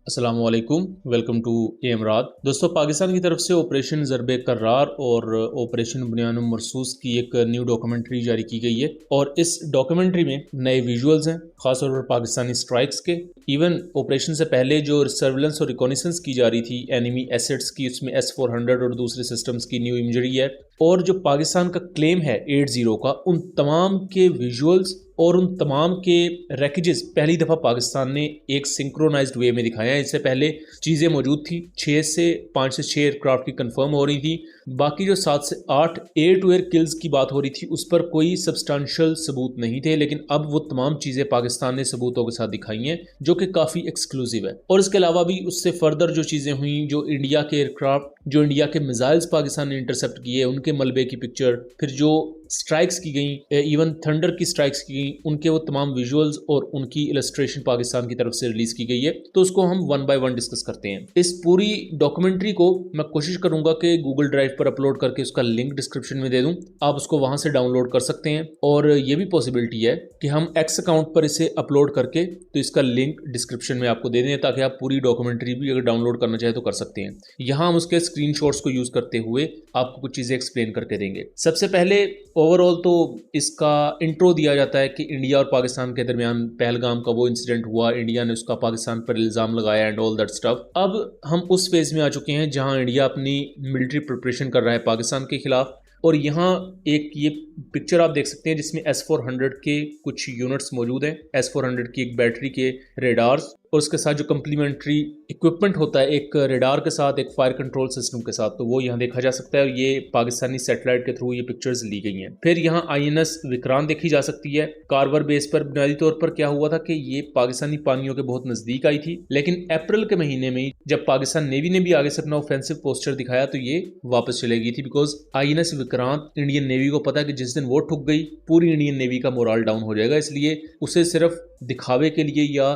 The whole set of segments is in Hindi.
अस्सलामु अलैकुम, वेलकम टू एमराद। दोस्तों, पाकिस्तान की तरफ से ऑपरेशन ज़रबे कर्रार और ऑपरेशन बुनियानुम मरसूस की एक न्यू डॉक्यूमेंट्री जारी की गई है और इस डॉक्यूमेंट्री में नए विजुअल्स हैं, खासतौर पर पाकिस्तानी स्ट्राइक्स के। इवन ऑपरेशन से पहले जो सर्विलेंस और रिकॉनिसेंस की जा रही थी एनिमी एसेट्स की, उसमें S-400 और दूसरे सिस्टम्स की न्यू इमेजरी है। और जो पाकिस्तान का क्लेम है 8-0 का, उन तमाम के विजुअल्स और उन तमाम के रैकेजेस पहली दफ़ा पाकिस्तान ने एक सिंक्रोनाइज्ड वे में दिखाया है। इससे पहले चीज़ें मौजूद थी, 5 से 6 एयरक्राफ्ट की कंफर्म हो रही थी, बाकी जो 7 से 8 एयर टू एयर किल्स की बात हो रही थी उस पर कोई सब्सटेंशियल सबूत नहीं थे। लेकिन अब वो तमाम चीज़ें पाकिस्तान ने सबूतों के साथ दिखाई हैं, जो कि काफ़ी एक्सक्लूसिव है। और इसके अलावा भी उससे फर्दर जो चीज़ें हुई, जो इंडिया के एयरक्राफ्ट, जो इंडिया के मिसाइल्स पाकिस्तान ने इंटरसेप्ट किए, उनके मलबे की पिक्चर, फिर जो स्ट्राइक्स की गई, इवन थंडर की स्ट्राइक्स की गई, उनके वो तमाम विजुअल्स और उनकी इलस्ट्रेशन पाकिस्तान की तरफ से रिलीज की गई है। तो उसको हम वन बाय वन डिस्कस करते हैं। इस पूरी डॉक्यूमेंट्री को मैं कोशिश करूंगा कि गूगल ड्राइव पर अपलोड करके उसका लिंक डिस्क्रिप्शन में दे दूं, आप उसको वहां से डाउनलोड कर सकते हैं। और ये भी पॉसिबिलिटी है कि हम एक्स अकाउंट पर इसे अपलोड करके तो इसका लिंक डिस्क्रिप्शन में आपको दे दें, ताकि आप पूरी डॉक्यूमेंट्री भी अगर डाउनलोड करना चाहे तो कर सकते हैं। यहाँ हम उसके स्क्रीनशॉट्स को यूज करते हुए आपको कुछ चीजें एक्सप्लेन करके देंगे। सबसे पहले ओवरऑल तो इसका इंट्रो दिया जाता है कि इंडिया और पाकिस्तान के दरमियान पहलगाम का वो इंसिडेंट हुआ, इंडिया ने उसका पाकिस्तान पर इल्ज़ाम लगाया एंड ऑल दैट स्टफ। अब हम उस फेज में आ चुके हैं जहां इंडिया अपनी मिलिट्री प्रिपरेशन कर रहा है पाकिस्तान के खिलाफ। और यहाँ एक ये पिक्चर आप देख सकते हैं जिसमें S-400 के कुछ यूनिट्स मौजूद हैं, S-400 की एक बैटरी के रेडार्स और उसके साथ जो कम्प्लीमेंट्री इक्विपमेंट होता है एक रेडार के साथ, एक फायर कंट्रोल सिस्टम के साथ, तो वो यहाँ देखा जा सकता है। और ये पाकिस्तानी सैटेलाइट के थ्रू ये पिक्चर्स ली गई हैं। फिर यहाँ INS विक्रांत देखी जा सकती है कार्वर बेस पर। बुनियादी तौर पर क्या हुआ था कि ये पाकिस्तानी पानियों के बहुत नजदीक आई थी, लेकिन अप्रैल के महीने में जब पाकिस्तान नेवी ने भी आगे से अपना ऑफेंसिव पोस्चर दिखाया तो ये वापस चले गई थी, because INS Vikrant Indian navy को पता है कि जिस दिन वो ठुक गई पूरी इंडियन नेवी का मोरल डाउन हो जाएगा, इसलिए उसे सिर्फ दिखावे के लिए या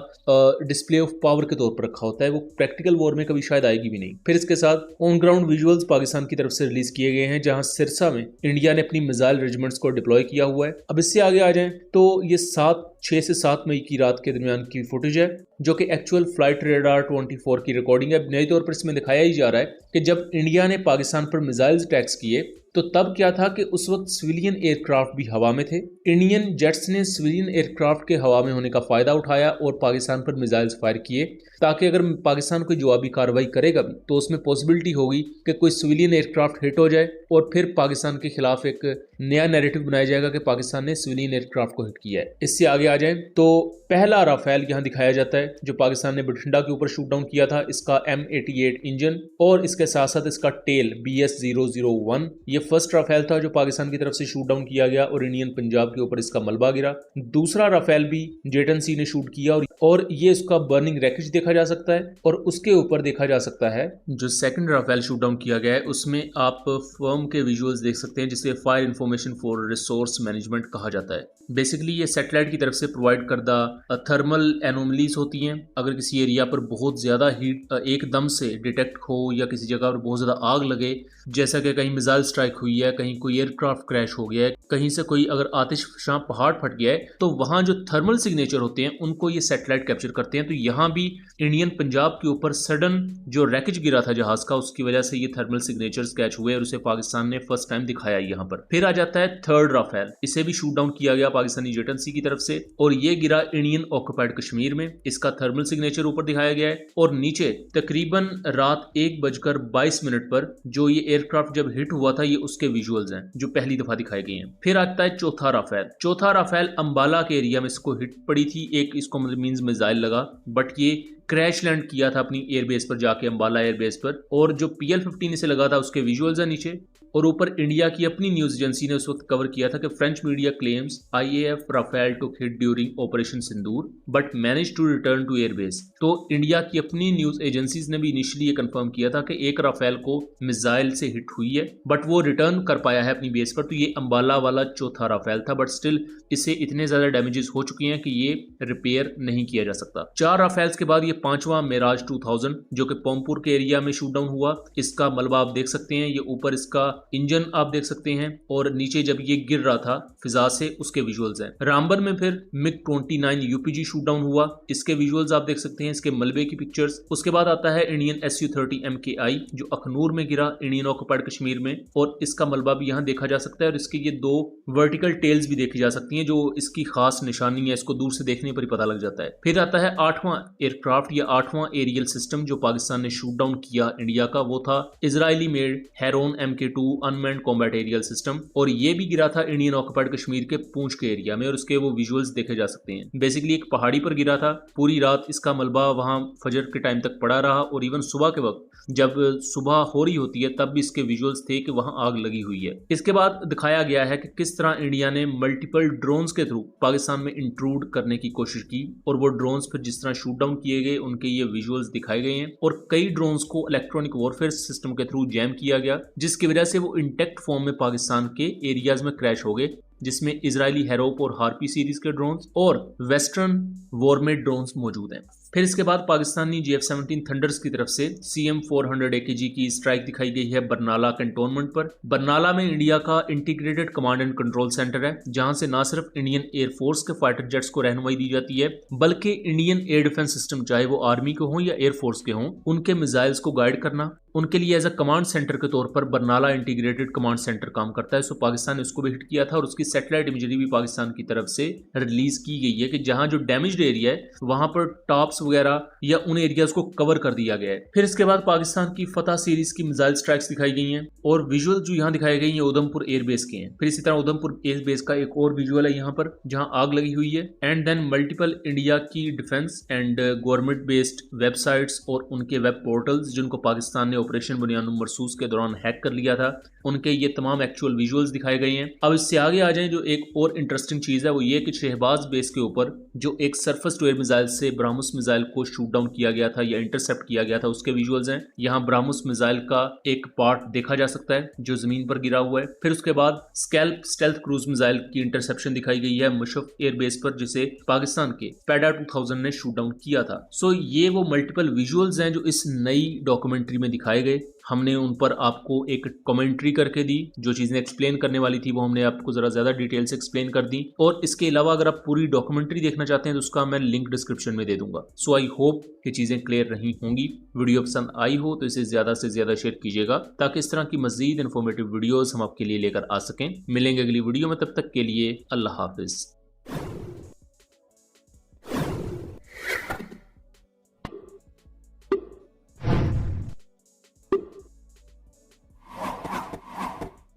डिस्प्ले ऑफ पावर के तौर पर रखा होता है, वो प्रैक्टिकल वॉर में कभी शायद आएगी भी नहीं। फिर इसके साथ ऑन ग्राउंड विजुअल्स पाकिस्तान की तरफ से रिलीज किए गए हैं, जहां सिरसा में इंडिया ने अपनी मिसाइल रेजिमेंट्स को डिप्लॉय किया हुआ है। अब इससे आगे आ जाएं तो ये 6 से 7 मई की रात के दरमियान की फुटेज है, जो कि एक्चुअल फ्लाइट रेडार 24 की रिकॉर्डिंग है। नए तौर पर इसमें दिखाया ही जा रहा है कि जब इंडिया ने पाकिस्तान पर मिसाइल्स अटैक्स किए तो तब क्या था कि उस वक्त सिविलियन एयरक्राफ्ट भी हवा में थे। इंडियन जेट्स ने सिविलियन एयरक्राफ्ट के हवा में होने का फायदा उठाया और पाकिस्तान पर मिसाइल्स फायर किए, ताकि अगर पाकिस्तान कोई जवाबी कार्रवाई करेगा भी तो उसमें पॉसिबिलिटी होगी कि कोई सिविलियन एयरक्राफ्ट हिट हो जाए और फिर पाकिस्तान के खिलाफ एक नया नैरेटिव बनाया जाएगा कि पाकिस्तान ने सिविलियन एयरक्राफ्ट को हिट किया है। इससे आगे आ जाए तो पहला राफेल यहाँ दिखाया जाता है जो पाकिस्तान ने बठिंडा के ऊपर शूट डाउन किया था। इसका M88 इंजन और इसके साथ साथ इसका टेल BS-001, ये फर्स्ट राफेल था जो पाकिस्तान की तरफ से शूट डाउन किया गया और इंडियन पंजाब के ऊपर इसका मलबा गिरा। दूसरा राफेल भी जेटन-सी ने शूट किया और ये इसका बर्निंग रैकेज देखा जा सकता है। और उसके ऊपर देखा जा सकता है जो सेकंड राफेल शूट डाउन किया गया है, उसमें आप फर्म के विजुअल्स देख सकते हैं, जिसे fire information for resource management कहा जाता है। बेसिकली ये सैटेलाइट की तरफ से प्रोवाइड करदा थर्मल एनोमलीज होती हैं। अगर किसी एरिया पर बहुत ज़्यादा हीट एकदम से डिटेक्ट हो या किसी जगह पर बहुत ज़्यादा आग लगे, जैसा कि कहीं मिसाइल स्ट्राइक हुई है, कहीं कोई एयरक्राफ्ट क्रैश हो गया है, कहीं से कोई अगर आतिशफशां पहाड़ फट गया है, तो वहाँ जो थर्मल सिग्नेचर होते हैं उनको ये सैटेलाइट कैप्चर करते हैं। तो यहाँ भी इंडियन पंजाब के ऊपर सडन जो रैकेज गिरा था जहाज़ का, उसकी वजह से ये थर्मल सिग्नेचर्स कैच हुए और उसे पाकिस्तान ने फर्स्ट टाइम दिखाया यहाँ पर। फिर आ जाता है थर्ड राफेल, इसे भी शूट डाउन किया गया पाकिस्तानी जेटन-सी की तरफ से और ये गिरा इंडियन ऑक्युपाइड कश्मीर में। इसका थर्मल सिग्नेचर ऊपर दिखाया गया है और नीचे तकरीबन रात 1:22 पर जो ये एयरक्राफ्ट जब हिट हुआ था, ये उसके विजुअल्स हैं जो पहली दफा दिखाए गए हैं। फिर आता है चौथा राफेल अंबाला के एरिया में इसको हिट पड़ी थी, एक इसको मतलब मींस मिसाइल लगा, बट ये क्रैश लैंड किया था अपनी एयरबेस पर जाके, अंबाला एयरबेस पर। और जो PL-15 इसे लगा था उसके विजुअल्स हैं नीचे। और ऊपर इंडिया की अपनी न्यूज एजेंसी ने उस वक्त कवर किया था कि French media claims IAF Rafale took hit during operation Sindoor but manage to return to airbase. तो इंडिया की अपनी न्यूज एजेंसीज ने भी इनिशियली ये कंफर्म किया था कि एक राफेल को मिसाइल से हिट हुई है, बट वो रिटर्न कर पाया है अपनी बेस पर। तो ये अंबाला वाला चौथा राफेल था, बट स्टिल इसे इतने ज्यादा डैमेजेस हो चुके हैं कि ये रिपेयर नहीं किया जा सकता। 4 राफेल्स के बाद ये 5वां मिराज 2000 जो कि पोमपुर के एरिया में शूट डाउन हुआ। इसका मलबा आप देख सकते हैं, ये ऊपर इसका इंजन आप देख सकते हैं, और नीचे जब ये गिर रहा था फिजा से उसके विजुअल्स हैं। रामबन में फिर मिग 29 यूपीजी शूट डाउन हुआ, इसके विजुअल्स आप देख सकते हैं, इसके मलबे की पिक्चर्स। उसके बाद आता है इंडियन SU-30 MKI जो अखनूर में गिरा इंडियन ऑक्युपाइड कश्मीर में, और इसका मलबा भी यहाँ देखा जा सकता है, और इसकी ये 2 वर्टिकल टेल्स भी देखी जा सकती हैं जो इसकी खास निशानी है, इसको दूर से देखने पर ही पता लग जाता है। फिर आता है 8वां एयरक्राफ्ट या 8वां एरियल सिस्टम जो पाकिस्तान ने शूट डाउन किया इंडिया का, वो था Israeli made Heron MK2 unmanned combat aerial system, और ये भी गिरा था इंडियन ऑक्युपाइड कश्मीर के पूंछ के एरिया में, और उसके वो विजुअल्स देखे जा सकते हैं। बेसिकली एक पहाड़ी पर गिरा था, पूरी रात इसका मलबा वहां फजर के टाइम तक पड़ा रहा, और इवन सुबह के वक्त जब सुबह हो रही होती है तब भी इसके विजुअल्स थे कि वहां आग लगी हुई है। इसके बाद दिखाया गया है कि किस तरह इंडिया ने मल्टीपल ड्रोन्स के थ्रू पाकिस्तान में इंट्रूड करने की कोशिश की, और वो ड्रोन्स फिर जिस तरह शूट डाउन किए गए उनके ये विजुअल्स दिखाए गए हैं, और कई ड्रोन्स को इलेक्ट्रॉनिक वॉरफेयर सिस्टम के थ्रू जैम किया गया, जिसकी वजह से वो इंटैक्ट फॉर्म में पाकिस्तान के एरियाज में क्रैश हो गए, जिसमें इजरायली हेरोप और हार्पी सीरीज के ड्रोन्स और वेस्टर्न वॉरमेड ड्रोन्स मौजूद हैं। फिर इसके बाद पाकिस्तानी GF-17 थंडर्स की तरफ से CM-400 AKG की स्ट्राइक दिखाई गई है बरनाला कैंटोनमेंट पर। बरनाला में इंडिया का integrated command and control centre है, जहां से न सिर्फ इंडियन एयरफोर्स के फाइटर जेट्स को रहनुमाई दी जाती है, बल्कि इंडियन एयर डिफेंस सिस्टम चाहे वो आर्मी के हों या एयरफोर्स के हों, उनके मिसाइल्स को गाइड करना, उनके लिए एज अ कमांड सेंटर के तौर पर बरनाला इंटीग्रेटेड कमांड सेंटर काम करता है। सो पाकिस्तान ने उसको भी हिट किया था, और उसकी सैटेलाइट इमेजरी भी पाकिस्तान की तरफ से रिलीज की गई है कि जहां जो डैमेज्ड एरिया है वहां पर टॉप्स वगैरह या उन एरियाज को कवर कर दिया गया है। फिर इसके बाद पाकिस्तान की फतह सीरीज की मिसाइल स्ट्राइक्स दिखाई गई हैं, और विजुअल जो यहाँ दिखाए गए हैं उधमपुर एयरबेस के हैं। फिर इसी तरह उधमपुर एयरबेस का एक और विजुअल है यहाँ पर जहां आग लगी हुई है। एंड देन मल्टीपल इंडिया की defence and government based websites और उनके वेब पोर्टल्स जिनको पाकिस्तान ने ऑपरेशन बुनियाद मरसूस के दौरान हैक कर लिया था, उनके ये तमाम एक्चुअल विजुअल्स दिखाए गए हैं। अब इससे आगे आ जाएं, जो एक और इंटरेस्टिंग चीज है वो ये कि शहबाज बेस के ऊपर जो एक सरफेस टू एयर मिसाइल से ब्राह्मोस मिसाइल को शूट डाउन किया गया था या इंटरसेप्ट किया गया था, उसके विजुअल्स हैं। यहाँ ब्राह्मोस मिसाइल का एक पार्ट देखा जा सकता है जो जमीन पर गिरा हुआ है। फिर उसके बाद स्कैल्प स्टेल्थ क्रूज मिसाइल की इंटरसेप्शन दिखाई गई है मुशर्रफ एयर बेस पर, जिसे पाकिस्तान के पैडा 2000 ने शूट डाउन किया था। सो ये वो मल्टीपल विजुअल्स हैं जो इस नई डॉक्यूमेंट्री में दिखाए गए। हमने उन पर आपको एक कमेंट्री करके दी, जो चीज़ें एक्सप्लेन करने वाली थी वो हमने आपको ज़रा ज़्यादा डिटेल से एक्सप्लेन कर दी, और इसके अलावा अगर आप पूरी डॉक्यूमेंट्री देखना चाहते हैं तो उसका मैं लिंक डिस्क्रिप्शन में दे दूंगा। सो आई होप कि चीज़ें क्लियर रही होंगी। वीडियो पसंद आई हो तो इसे ज़्यादा से ज़्यादा शेयर कीजिएगा, ताकि इस तरह की मज़ीद इन्फॉर्मेटिव वीडियोज़ हम आपके लिए लेकर आ सकें। मिलेंगे अगली वीडियो में, तब तक के लिए अल्लाह हाफिज़।